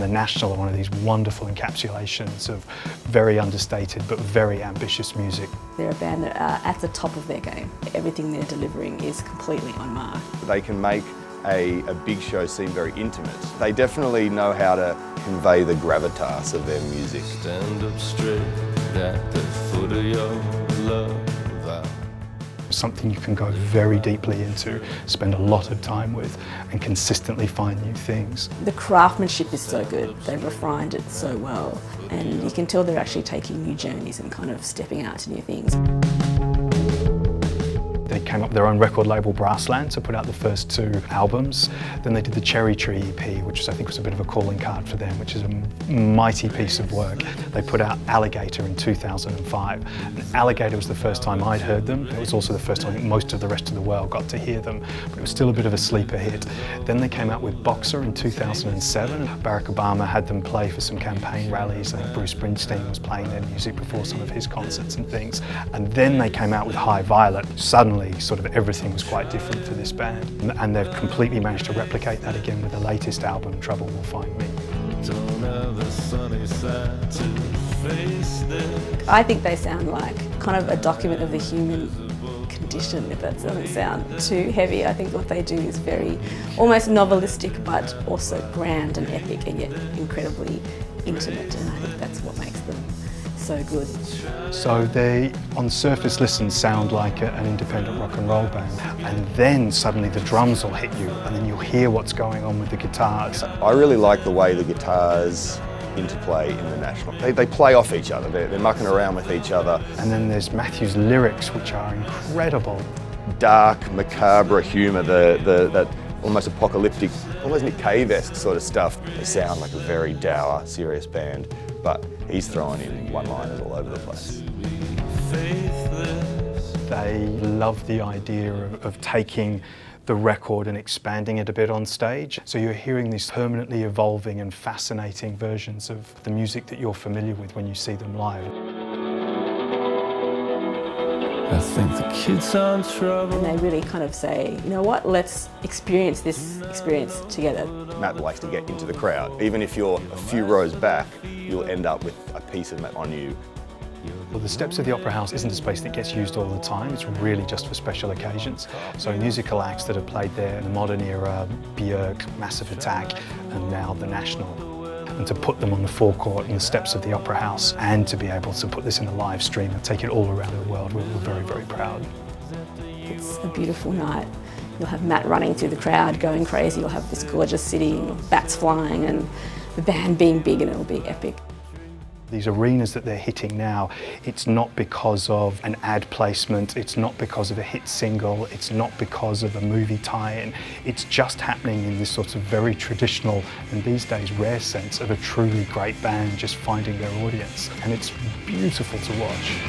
the National are one of these wonderful encapsulations of very understated but very ambitious music. They're a band that are at the top of their game. Everything they're delivering is completely on mark. They can make a big show seem very intimate. They definitely know how to convey the gravitas of their music. Stand up straight at the foot of your love. Something you can go very deeply into, spend a lot of time with, and consistently find new things. The craftsmanship is so good. They've refined it so well, and you can tell they're actually taking new journeys and kind of stepping out to new things. They came up with their own record label, Brassland, to put out the first 2 albums. Then they did the Cherry Tree EP, which I think was a bit of a calling card for them, which is a mighty piece of work. They put out Alligator in 2005. And Alligator was the first time I'd heard them. It was also the first time I think most of the rest of the world got to hear them, but it was still a bit of a sleeper hit. Then they came out with Boxer in 2007. Barack Obama had them play for some campaign rallies. I think Bruce Springsteen was playing their music before some of his concerts and things. And then they came out with High Violet. Suddenly, sort of everything was quite different for this band, and they've completely managed to replicate that again with the latest album, Trouble Will Find Me. I think they sound like kind of a document of the human condition, if that doesn't sound too heavy. I think what they do is very almost novelistic, but also grand and epic, and yet incredibly intimate, and I think that's what makes them so good. So they, on surface listen, sound like an independent rock and roll band, and then suddenly the drums will hit you, and then you'll hear what's going on with the guitars. I really like the way the guitars interplay in the National. They play off each other, they're mucking around with each other. And then there's Matthew's lyrics, which are incredible. Dark, macabre humour, that almost apocalyptic, almost Nick Cave-esque sort of stuff. They sound like a very dour, serious band, but he's throwing in one-liners all over the place. They love the idea of taking the record and expanding it a bit on stage. So you're hearing these permanently evolving and fascinating versions of the music that you're familiar with when you see them live. I think the kids are in trouble. And they really kind of say, you know what, let's experience this experience together. Matt likes to get into the crowd. Even if you're a few rows back, you'll end up with a piece of Matt on you. Well, the Steps of the Opera House isn't a space that gets used all the time. It's really just for special occasions. So musical acts that have played there in the modern era, Björk, Massive Attack, and now the National. And to put them on the forecourt in the Steps of the Opera House, and to be able to put this in a live stream and take it all around the world, we're very, very proud. It's a beautiful night. You'll have Matt running through the crowd, going crazy. You'll have this gorgeous city, bats flying, and the band being big, and it'll be epic. These arenas that they're hitting now, it's not because of an ad placement, it's not because of a hit single, it's not because of a movie tie-in. It's just happening in this sort of very traditional, and these days rare sense of a truly great band just finding their audience. And it's beautiful to watch.